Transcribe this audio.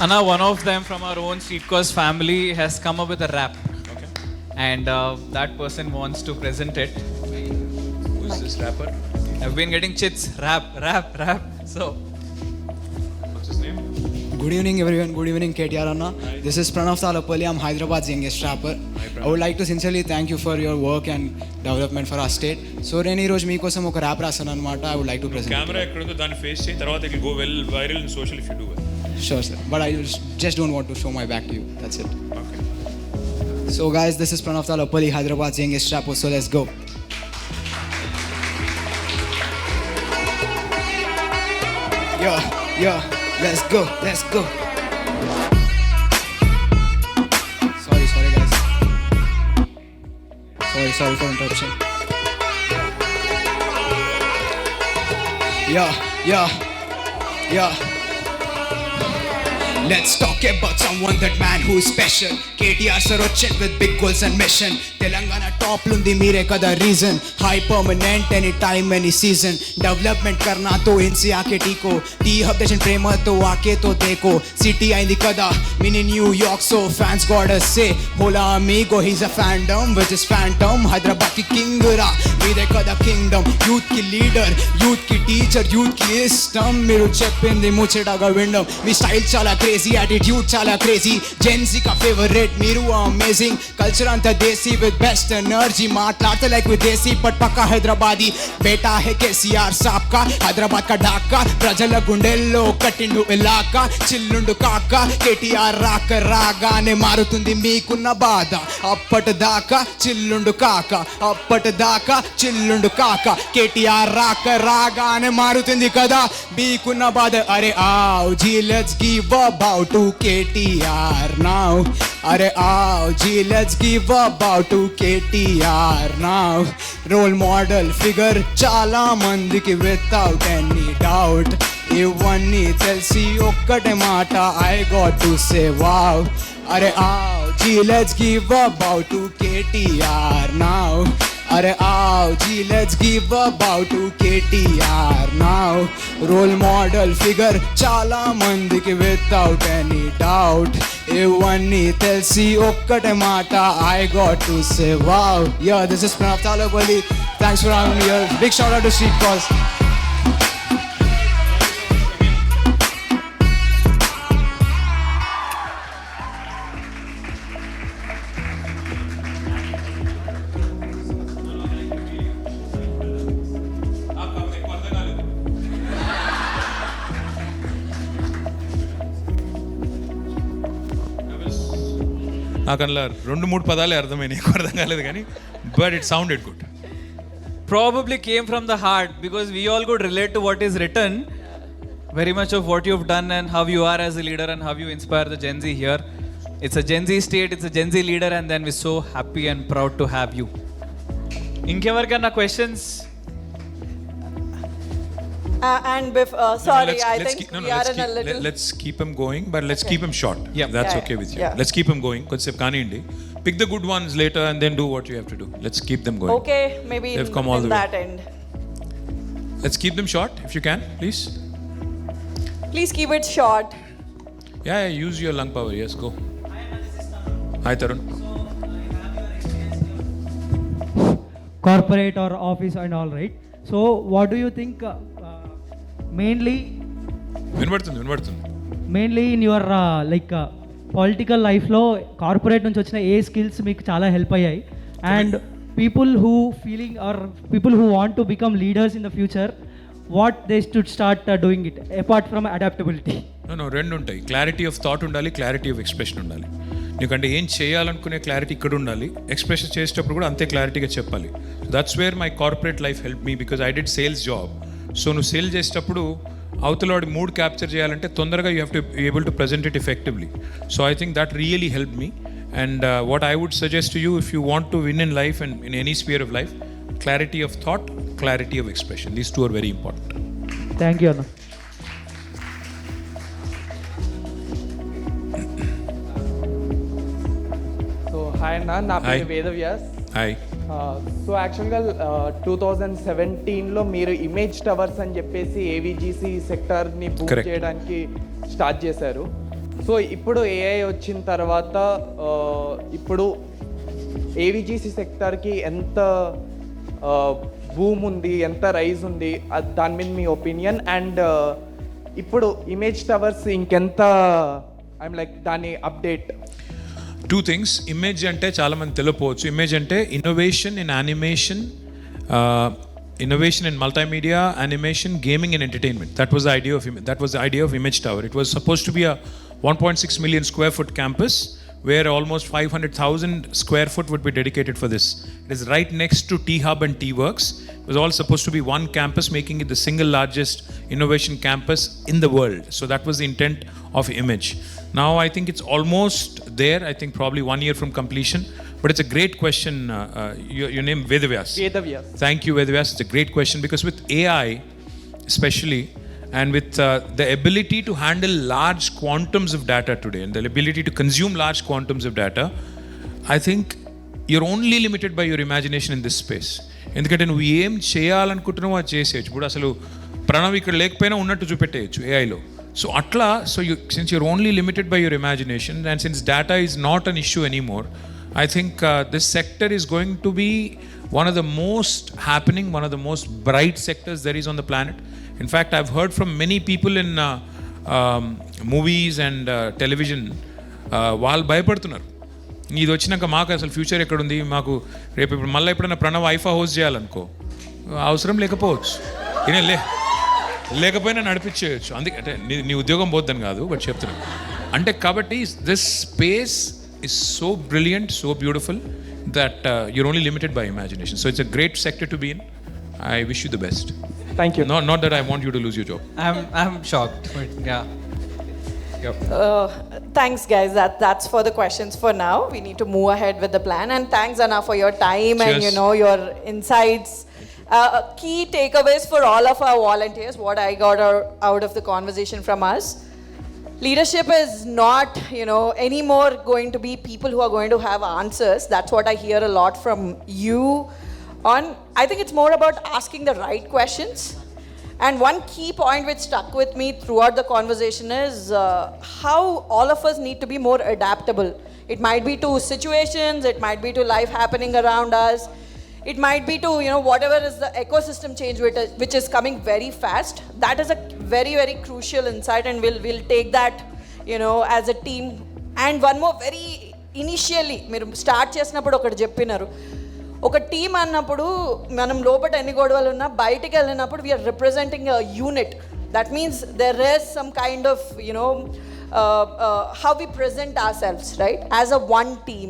Anna, one of them from our own Street Course family has come up with a rap. Okay. And that person wants to present it. Who's this rapper? I've been getting chits, rap. So, What's his name? Good evening, everyone. Good evening, KTR Anna. This is Pranav Talapalli. I'm Hyderabad's youngest rapper. Pranav. I would like to sincerely thank you for your work and development for our state. So, నేను ఈరోజు మీకోసం ఒక rap రాస్తాను అనమాట. I would like to present. Camera ఎక్కడ ఉందో దాన్ని face చేయి, తర్వాత it will go well viral in social if you do it. Sure, sir. But I just don't want to show my back to you. That's it. Okay. So, guys, this is Pranav Talapalli, Hyderabad's youngest rapper. So, let's go. Yeah, let's go. Sorry, guys. Sorry for interruption. Yeah. Let's talk about someone, that man who is special. KTR sir వచ్చాడు with big goals and mission. Telangana top lundi మీరే కదా reason. High permanent any time any season. Development करना तो इनसे आके टीको. T hub देशन प्रेम तो आके तो देखो. सिटी అయింది కదా mini New York, so fans got us say Hola అమీగో, he's a fandom which is phantom. Hyderabad కి కింగ్ రా, మీరే కదా కింగ్డమ్. యూత్ కి లీడర్, యూత్ కి టీచర్, యూత్ కి ఇష్టం. మీరు చెప్పింది ముచ్చటగా వినడం. మీ స్టైల్ చాలా క్రేజీ, యాటిట్యూడ్ చాలా క్రేజీ. జెన్సీ కా ఫేవరెట్ మీరు, అమేజింగ్. కల్చర్ అంతా దేశీ విత్ బెస్ట్ ఎనర్జీ. మాట్లాడతా లైక్ విదేశీ బట్ పక్కా హైదరాబాదీ. బేటా హే కేసీఆర్ సాబ్ కా, హైదరాబాద్ కా ఢాకా. ప్రజల గుండెల్లో కట్టిండు ఇలాకా. చిల్లుండు కాక కేటీఆర్ రాక రాగానే మారుతుంది మీకున్న బాధ. అప్పటిదాకా చిల్లుండు కాక కేటీఆర్ రాక రాగానే మారుతుంది కదా మీకున్న బాధ. అరే ఆవ్ జీ let's give about to KTR now. Are aao ji, let's give about to KTR now. Role model figure chala mandiki without any doubt. ఇవన్నీ తెలిసి ఒక్కటే మాట I got to say wow. Are aao ji, let's give about to KTR now. Are aao ji, let's give about to KTR now. Role model figure చాలా మందికి without any doubt. ఇవన్నీ తెలిసి ఒక్కటే మాట I got to say wow. Yeah, this is Pranav Talapalli. Thanks for having me here. Big shout out to Street Course. నాకు అందులో 2-3 పదాలే అర్థమైనాయి, ఎక్కువ అర్థం కాలేదు కానీ but it sounded good. probably came from the heart because we all could relate to what is written. Very much of what you've done and how you are as a leader and how you inspire the Gen Z here. It's a Gen Z state, it's a Gen Z leader, and then we're so happy and proud to have you. Inkevarkana questions? Sorry, I Let's think keep- no, we are in a little... let's keep him going, but let's keep him short. Yeah. That's Yeah, okay with you. yeah. Let's keep him going. కొంచెం కానివ్వండి. Pick the good ones later and then do what you have to do. Let's keep them going. Okay, maybe They've come all in the way. that end. Let's keep them short if you can, please. Please keep it short. Yeah, use your lung power. Yes, go. Hi, Tarun. Corporate or office and all, right? So what do you think mainly వినబడుతుంది. in your political లైఫ్లో corporate నుంచి వచ్చిన ఏ skills మీకు చాలా help అయ్యాయి? And people who feeling are people who want to become leaders in the future, what they should start doing it apart from adaptability? No రెండు ఉంటాయి. క్లారిటీ ఆఫ్ థాట్ ఉండాలి, క్లారిటీ ఆఫ్ ఎక్స్ప్రెషన్ ఉండాలి. నీకంటే ఏం చేయాలనుకునే clarity ఇక్కడ ఉండాలి, expression చేసేటప్పుడు కూడా అంతే క్లారిటీగా చెప్పాలి. That's where my corporate life help me because I did sales job. So నువ్వు సేల్ చేసేటప్పుడు అవతలవాడి మూడ్ క్యాప్చర్ చేయాలంటే తొందరగా you have to able to present it effectively. So I think that really help me. And what I would suggest to you if you want to win in life and in any sphere of life, clarity of thought, clarity of expression. These two are very important. Thank you అన్న. So hi అన్న, నా పేరు Vedavyas. Hi. So యాక్చువల్గా 2017లో మీరు image towers అని చెప్పేసి ఏవిజీసీ సెక్టర్ని Boost Correct. చేయడానికి start చేశారు. సో ఇప్పుడు ఏఐ వచ్చిన తర్వాత ఇప్పుడు ఏవిజీసీ సెక్టార్కి ఎంత బూమ్ ఉంది, ఎంత రైజ్ ఉంది, దాని మీద మీ ఒపీనియన్. అండ్ ఇప్పుడు ఇమేజ్ టవర్స్ ఇంకెంత ఐమ్ లైక్ దాని అప్డేట్. Two things. ఇమేజ్ అంటే చాలామంది తెలియపోవచ్చు. ఇమేజ్ అంటే innovation in animation, innovation in multimedia, animation, gaming and entertainment. That was the idea of Image Tower. It was supposed to be a 1.6 million square foot campus where almost 500,000 square foot would be dedicated for this. It is right next to T-Hub and T-Works. It was all supposed to be one campus, making it the single largest innovation campus in the world. So that was the intent of Image. Now I think it's almost there. I think probably 1 year from completion. But it's a great question. Your name Vedavyas. Vedavyas. Thank you, Vedavyas. It's a great question because with AI, especially, and with the ability to handle large quantums of data today and the ability to consume large quantums of data, I think you're only limited by your imagination in this space. ఎందుకంటే నువ్వు ఏం చేయాలనుకుంటున్నావో అది చేసేయచ్చు. ఇప్పుడు అసలు ప్రణవ్ ఇక్కడ లేకపోయినా ఉన్నట్టు చూపెట్టేయచ్చు ఏఐలో. సో అట్లా, so since you're only limited by your imagination and since data is not an issue anymore, I think this sector is going to be one of the most happening, one of the most bright sectors there is on the planet. In fact, I've heard from many people in movies and television, వాళ్ళు భయపడుతున్నారు, ఇది వచ్చినాక మాకు అసలు future ఎక్కడుంది, మాకు రేపు ఇప్పుడు మళ్ళీ ఎప్పుడైనా ప్రణవ్ ఐఫా హోస్ట్ చేయాలనుకో అవసరం లేకపోవచ్చు, లేకపోయినా నడిపించేయచ్చు. అందుకే అంటే నీ ఉద్యోగం పోద్దని కాదు, బట్ చెప్తున్నాను. అంటే కాబట్టి this space is so brilliant, so beautiful that you're only limited by imagination. So it's a great sector to be in. I wish you the best. Thank you. Not that I want you to lose your job. I'm shocked, but yeah. Yep. Thanks, guys. That's for the questions for now. We need to move ahead with the plan. And thanks, Anna, for your time and Cheers. your insights. Key takeaways for all of our volunteers. What I got out of the conversation from us. Leadership is not, anymore going to be people who are going to have answers. That's what I hear a lot from you on. I think it's more about asking the right questions. And one key point which stuck with me throughout the conversation is how all of us need to be more adaptable. It might be to situations, it might be to life happening around us. It might be to, whatever is the ecosystem change which is coming very fast. That is a very, very crucial insight, and we'll take that, as a team. And one more very initially, మీరు start చేసినప్పుడు ఒకటి చెప్పినారు, ఒక team అన్నప్పుడు మనం లోపల ఎన్ని గొడవలు ఉన్నా బయటికి వెళ్ళినప్పుడు we are representing a unit. That means there is some kind of, how we present ourselves, right, as a one team.